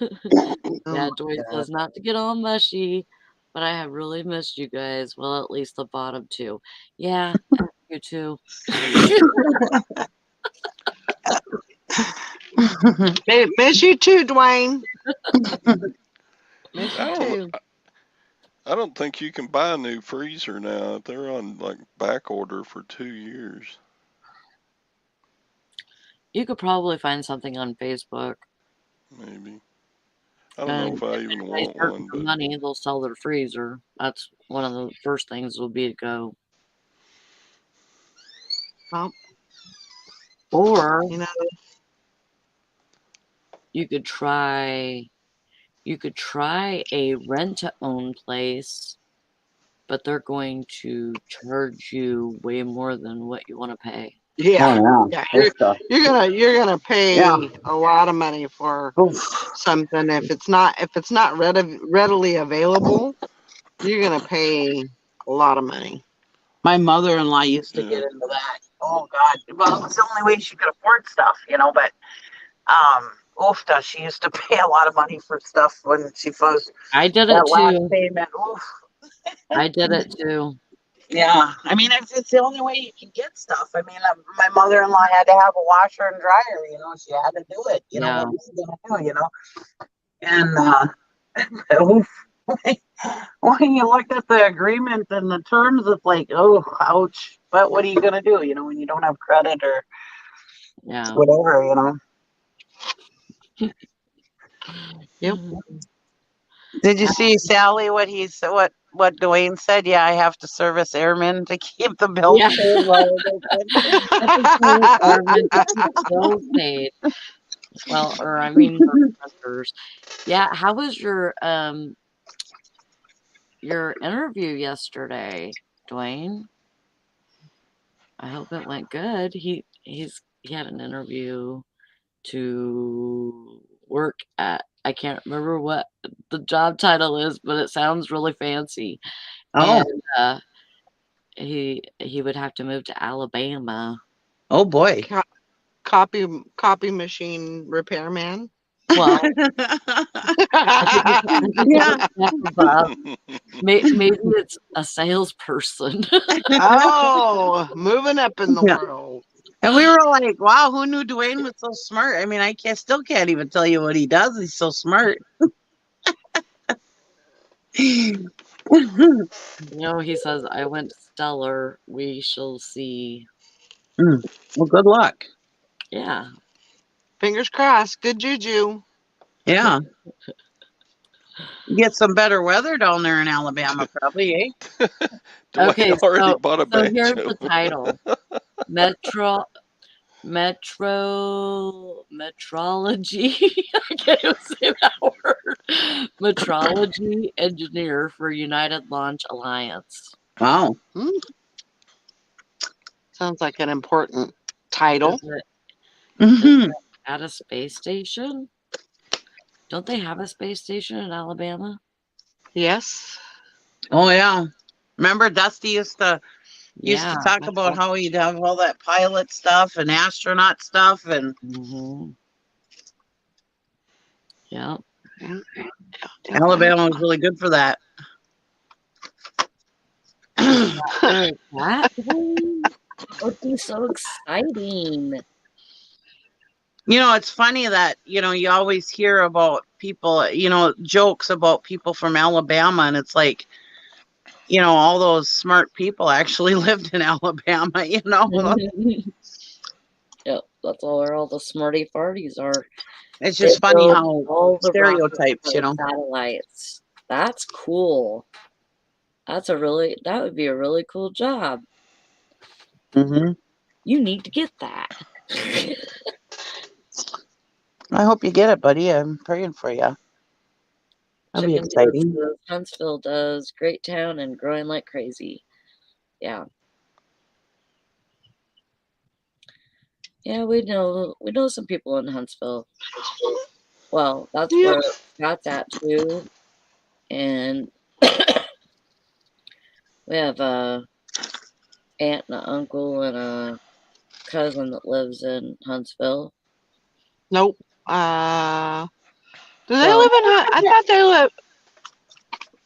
Oh Yeah, my Dwayne God. says not to get all mushy, but I have really missed you guys. Well, at least the bottom two. Yeah, you too. Miss you too, Dwayne. Miss I you don't. too. I don't think you can buy a new freezer now. They're on like back order for 2 years. You could probably find something on Facebook. Maybe. I don't know And if I if even anybody's want hurting one, for but money, they'll sell their freezer. That's one of the first things will be to go. Well, Or you know, you could try a rent to own place, but they're going to charge you way more than what you want to pay. yeah, Oh yeah. yeah. Stuff. You're gonna Yeah. pay a lot of money for Oof. something if it's not readily available. You're gonna pay a lot of money. My mother-in-law used to yeah. get into that. Oh God. Well, it's the only way she could afford stuff, but oofta, she used to pay a lot of money for stuff when she was I did it that last too. payment. Oof. I did it too. Yeah, I mean, it's the only way you can get stuff. I mean, my mother-in-law had to have a washer and dryer. She had to do it. Yeah. What was she gonna do? And oof. When you look at the agreement and the terms, it's like, oh, ouch. But what are you gonna do? When you don't have credit or Yeah. whatever. Yep. Did you see Sally? What Dwayne said? Yeah, I have to service airmen to keep the bills Yeah. paid while they're I have to service airmen to keep bills paid. Well, or I mean the renters. Yeah, how was your interview yesterday, Dwayne? I hope it went good. He had an interview to work at, I can't remember what the job title is, but it sounds really fancy. Oh, And he would have to move to Alabama. oh boy. Copy machine repairman. Well, I think Yeah. it's a step above. Maybe it's a salesperson. Oh, moving up in the Yeah. world. And we were like, wow, who knew Dwayne was so smart? I mean, still can't even tell you what he does. He's so smart. He says, I went stellar. We shall see. Well, good luck. Yeah. Fingers crossed. Good juju. Yeah. Get some better weather down there in Alabama, probably, eh? Dwayne Okay, already bought a so here's banjo. the title. Metrology. I can't even say that word. Metrology engineer for United Launch Alliance. Wow. Sounds like an important title. Is it at a space station? Don't they have a space station in Alabama? Yes. Oh yeah. Remember Dusty used to talk that's about how he'd have all that pilot stuff and astronaut stuff and Yeah. Alabama was really good for that. That would be so exciting. It's funny that, you always hear about people, jokes about people from Alabama, and it's like, all those smart people actually lived in Alabama, Yep, that's where all the smarty farties are. It's just funny how all the stereotypes, satellites. That's cool. That would be a really cool job. Mm-hmm. You need to get that. I hope you get it, buddy. I'm praying for you. That'd be exciting. Huntsville does. Great town and growing like crazy. Yeah. Yeah, we know some people in Huntsville. Well, that's where Scott's at too. And we have aunt and an uncle and a cousin that lives in Huntsville. Nope. Do they Well, live in? I thought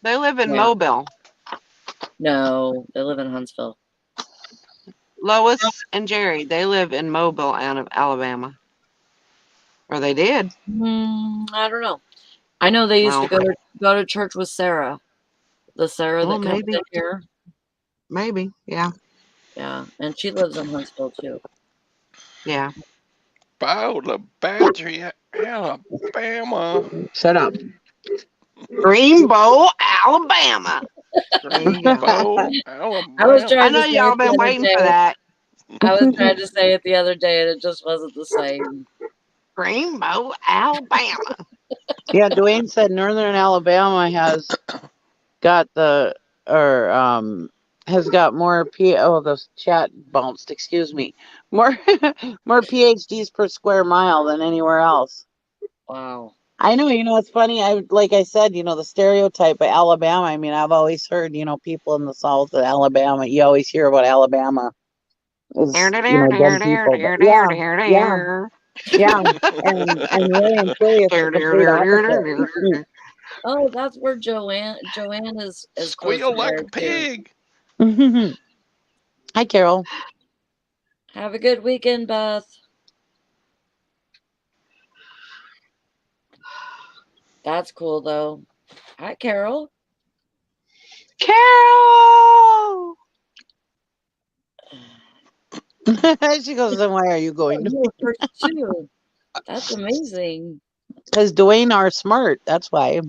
they live in yeah. Mobile. No, they live in Huntsville. Lois and Jerry, they live in Mobile, Alabama. Or they did. I don't know. I know they used to go to church with Sarah, the Sarah Well, that comes maybe. in here. Maybe. Yeah. Yeah, and she lives in Huntsville too. Yeah. Bowler Battery, Alabama. Shut up. Greenbow, Alabama. There you go. Greenbow, I was Alabama. trying I to know say y'all it the been other waiting for day. that. I was trying to say it the other day, and it just wasn't the same. Greenbow, Alabama. Yeah, Dwayne said Northern Alabama has got has got more the chat bounced, excuse me. More more PhDs per square mile than anywhere else. Wow. I know, it's funny. Like I said, the stereotype of Alabama. I mean, I've always heard, people in the South of Alabama, you always hear about Alabama is, dumb people. But yeah. And really and truly it's the complete opposite. Oh, that's where Joanne is close to Squeal like there a too. pig. Hi, Carol. Have a good weekend, Beth. That's cool though. Hi, Carol. Carol. She goes, then why are you going to? You were first too. That's amazing. Because Dwayne are smart. That's why.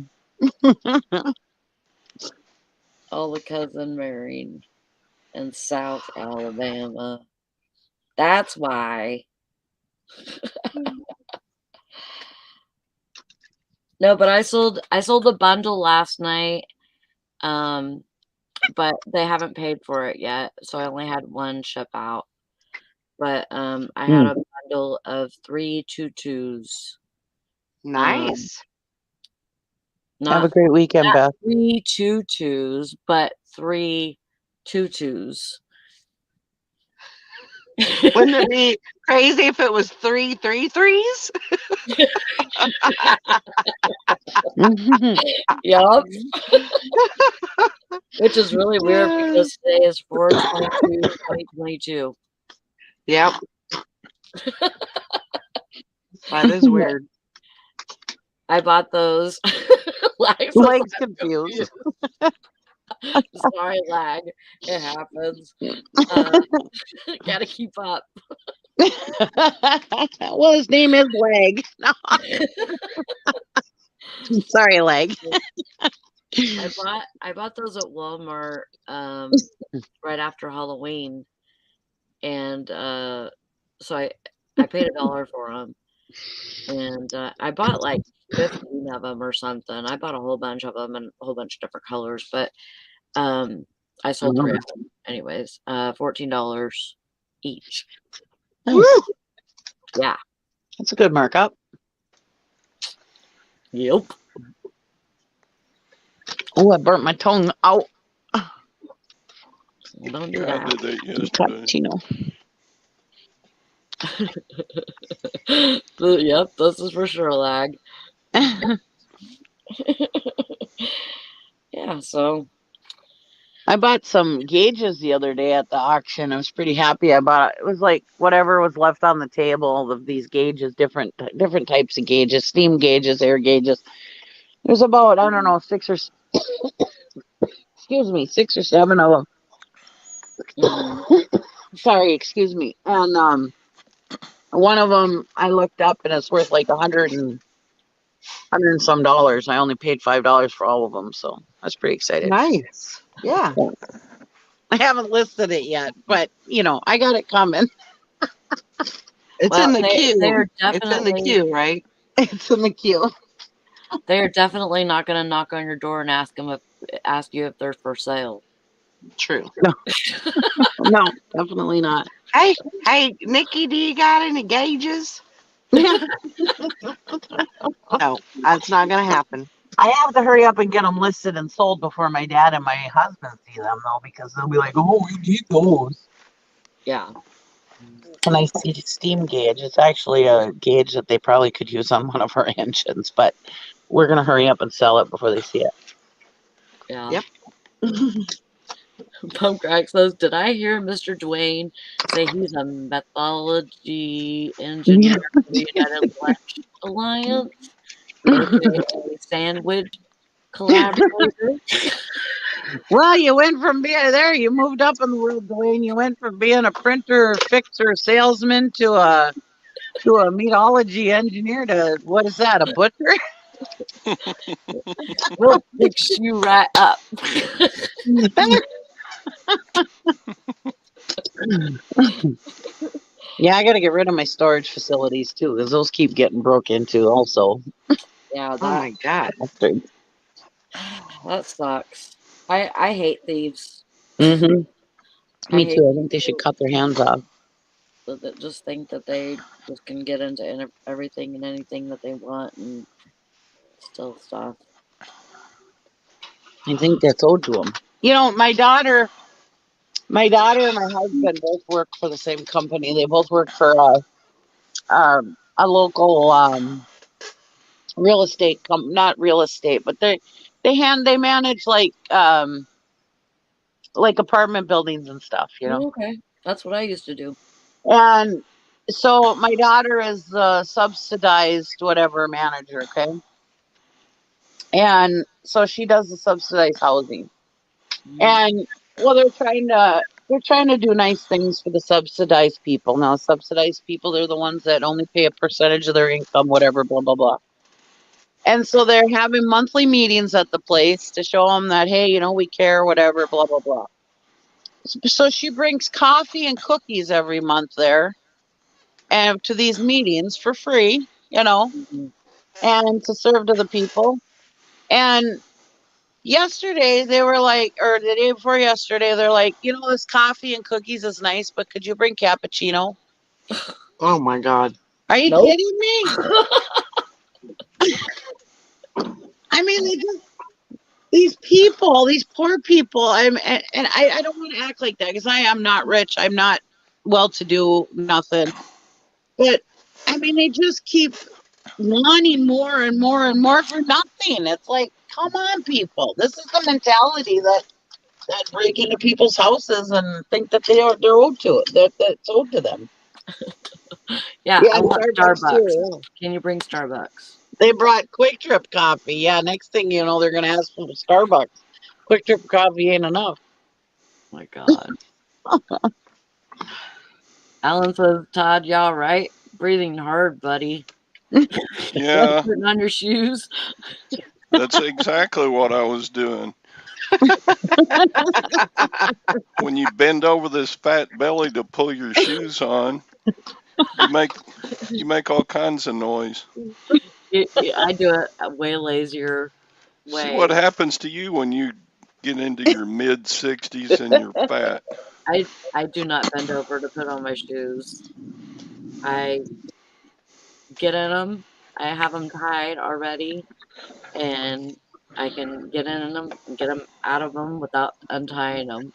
All the cousin married in South Alabama. That's why. No, but I sold the bundle last night. But they haven't paid for it yet, so I only had one ship out. But I had a bundle of 3 tutus. Nice. Have a Not great weekend, Beth. 3 tutus, but 3 tutus. Wouldn't it be crazy if it was 3 3-3s? Yup. Which is really weird because today is 4/22/2022. Yep. That is weird. I bought those. Leg's confused. Sorry, lag. It happens. Gotta keep up. Well, his name is Leg. No. Sorry, Leg. I bought those at Walmart right after Halloween, and so I paid $1 for them, and I bought like 15 of them or something. I bought a whole bunch of them and a whole bunch of different colors, but I sold 3 of them anyways. $14 each. Nice. Yeah. That's a good markup. Yep. Oh, I burnt my tongue out. Don't do Yeah, I that. did that yesterday. Yep, this is for sure lag. Yeah, so I bought some gauges the other day at the auction. I was pretty happy. It was like whatever was left on the table of these gauges, different types of gauges, steam gauges, air gauges. There's about, I don't know, 6 or 7 of them. Sorry, excuse me. And one of them I looked up and it's worth like $100 and some dollars. I only paid $5 for all of them, so I was pretty excited. Nice. Yeah. I haven't listed it yet, but I got it coming. It's in the queue. It's in the queue, right? It's in the queue. They are definitely not going to knock on your door and ask you if they're for sale. True. No, definitely not. Hey, Nikki, do you got any gauges? No, that's not gonna happen. I have to hurry up and get them listed and sold before my dad and my husband see them, though, because they'll be like, "Oh, we need those." Yeah. And I see steam gauge. It's actually a gauge that they probably could use on one of our engines, but we're gonna hurry up and sell it before they see Yeah. Yep. it. Pump Crack says, did I hear Mr. Dwayne say he's a methodology engineer for the United Lunch Alliance, aka Sandwich Collaborator? Well, you went from being there, you moved up in the world, Dwayne. You went from being a printer fixer salesman to a meatology engineer to what is that, a butcher? We'll fix you right up. Yeah, I got to get rid of my storage facilities too, because those keep getting broke into also. Yeah, Oh my God. that sucks. I hate thieves. Mm-hmm. I Me hate too. I think they should cut their hands off. people that just think that they just can get into everything and anything that they want and steal stuff. I think that's owed to them. You know, my daughter and my husband both work for the same company. They both work for a local real estate not real estate, but they manage like apartment buildings and stuff, you know. Oh, okay. That's what I used to do. And so my daughter is the subsidized whatever manager, okay? And so she does the subsidized housing. And well, they're trying to do nice things for the subsidized people. Now, subsidized people, they're the ones that only pay a percentage of their income, whatever, blah blah blah. And so they're having monthly meetings at the place to show them that, hey, you know, we care, whatever, blah blah blah. So she brings coffee and cookies every month there, and to these meetings for free, you know, Mhm. and to serve to the people. And yesterday they were like, or the day before yesterday, they're like, you know, this coffee and cookies is nice, but could you bring cappuccino? Oh my God. Are you Nope. kidding me? I mean, these people, these poor people. I don't want to act like that because I am not rich. I'm not well to do, nothing. But I mean, they just keep wanting more and more and more for nothing. It's like, come on, people. This is the mentality that break into people's houses and think that they're owed to it. That's owed to them. Yeah, Yeah, I want Starbucks Starbucks. too. Can you bring Starbucks? They brought Quick Trip coffee. Yeah, next thing you know, they're gonna ask for Starbucks. Quick Trip coffee ain't enough. My God. Alan says, Todd, y'all right? Breathing hard, buddy. Yeah, Putting on your shoes. that's exactly what I was doing. When you bend over this fat belly to pull your shoes on, you make all kinds of noise. I do it a way lazier See way. what happens to you when you get into your mid 60s and you're fat. I do not bend over to put on my shoes. I get in them. I have them tied already, and I can get in them and get them out of them without untying them.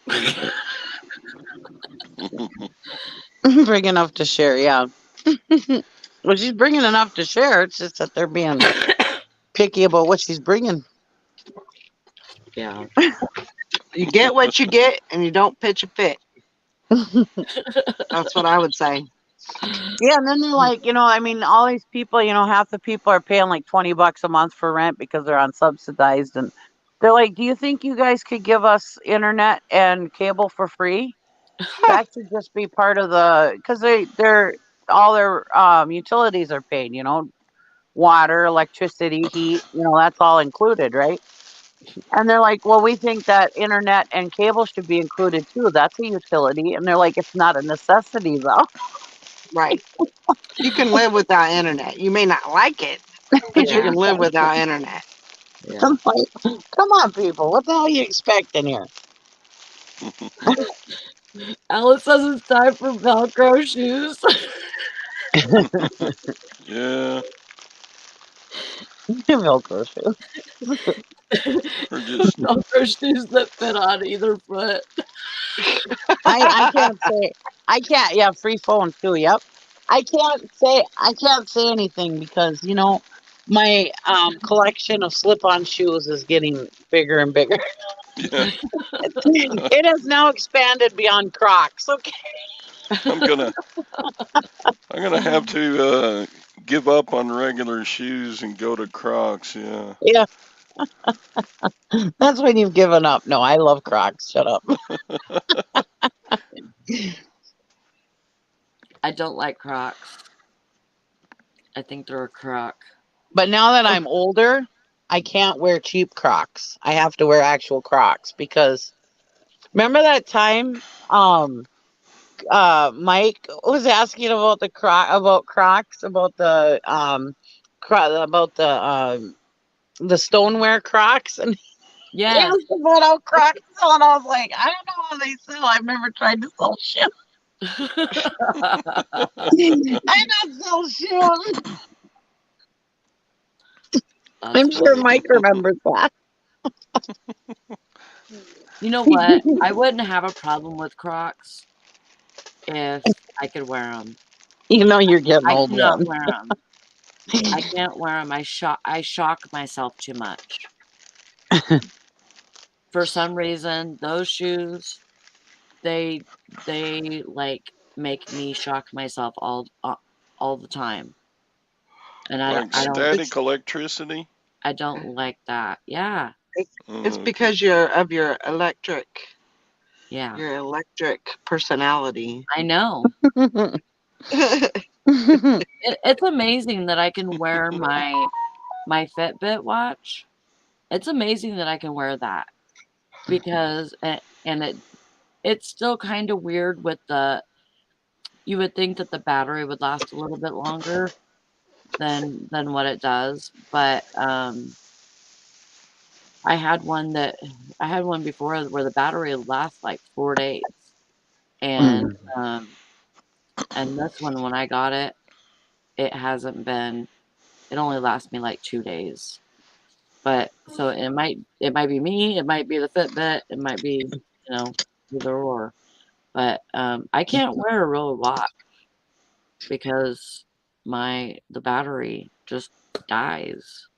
Bring enough to share, yeah. Well, she's bringing enough to share. It's just that they're being picky about what she's bringing. Yeah. You get what you get and you don't pitch a fit. That's what I would say. Yeah, and then they're like, you know, I mean, all these people, you know, half the people are paying like $20 a month for rent because they're on subsidized, and they're like, "Do you think you guys could give us internet and cable for free? That should just be part of the because they're all their utilities are paid, you know, water, electricity, heat, you know, that's all included, right?" And they're like, "Well, we think that internet and cable should be included too. That's a utility." And they're like, "It's not a necessity though." Right. You can live without internet. You may not like it, but you Yeah. can live without internet. Yeah. I'm like, come on, people. What the hell are you expecting here? Alice says it's time for Velcro shoes. Yeah, Velcro shoes. or just Velcro shoes that fit on either foot. I can't say. I can't. Yeah, free phone too. Yep. I can't say anything because my collection of slip-on shoes is getting bigger and bigger. yeah. It has now expanded beyond Crocs. Okay. I'm gonna have to give up on regular shoes and go to Crocs. Yeah. Yeah, that's when you've given up. No, I love Crocs. Shut up. I don't like Crocs. I think they're a crock. But now that I'm older, I can't wear cheap Crocs. I have to wear actual Crocs because remember that time Mike was asking about Crocs, about the stoneware Crocs, and he Yes. asked about how Crocs sell, and I was like, I don't know how they sell. I've never tried to sell shoes. I don't sell shoes. I'm sure Mike remembers that. You know what? I wouldn't have a problem with Crocs if I could wear them. You're getting I old cannot then. wear them. I can't wear them. I shock myself too much. For some reason, those shoes, they like make me shock myself all the time, and Like static electricity. I don't like that. Yeah, It's Okay. because of your electric personality. I know. It's amazing that I can wear my Fitbit watch. It's amazing that I can wear that because it's still kind of weird with you would think that the battery would last a little bit longer than what it does, but I had one before where the battery lasts like 4 days, and this one, when I got it, it hasn't been. It only lasts me like 2 days. But so it might be me, it might be the Fitbit, it might be, either or. But I can't wear a real watch because the battery just dies.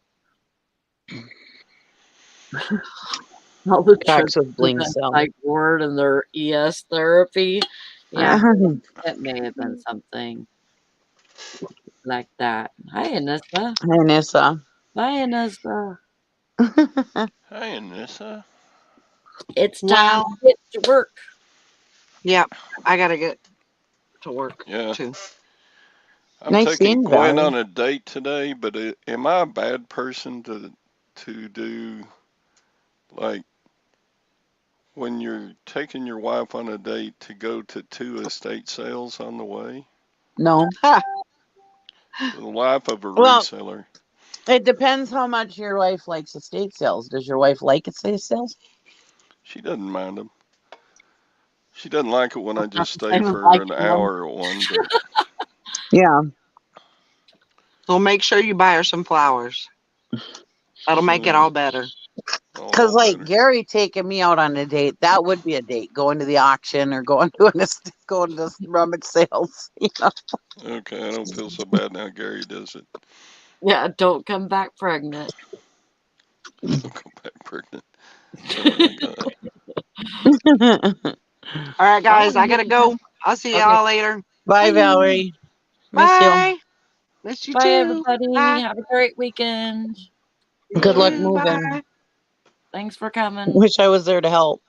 All the Crocs trips with to bling the cell. psych ward and their ES therapy. Yeah, it may have been something like that. Hi, Anissa. Hi, Anissa. Bye, Anissa. Hi, Anissa. It's time to get to work. Yep, I gotta get to work Yeah. too. I'm Nice taking seeing you, Gwen Valerie. on a date today, but am I a bad person to do, like, when you're taking your wife on a date, to go to 2 estate sales on the way? No. The wife of a Well, reseller. it depends how much your wife likes estate sales. Does your wife like estate sales? She doesn't mind them. She doesn't like it when I just stay Same as for an liking them. hour at one, but Yeah. So make sure you buy her some flowers. That'll make it all better. Because, all like, better. Gary taking me out on a date, that would be a date. Going to the auction or going to rummage sales. Okay, I don't feel so bad now Gary does it. Yeah, don't come back pregnant. Don't come back pregnant. Oh my God. All right, guys, I gotta go. I'll see y'all later. Bye, Valerie. Miss Bye. Miss you Bye, too. everybody. Bye. Have a great weekend. you. Good luck Bye. moving. Bye. Thanks for coming. Wish I was there to help.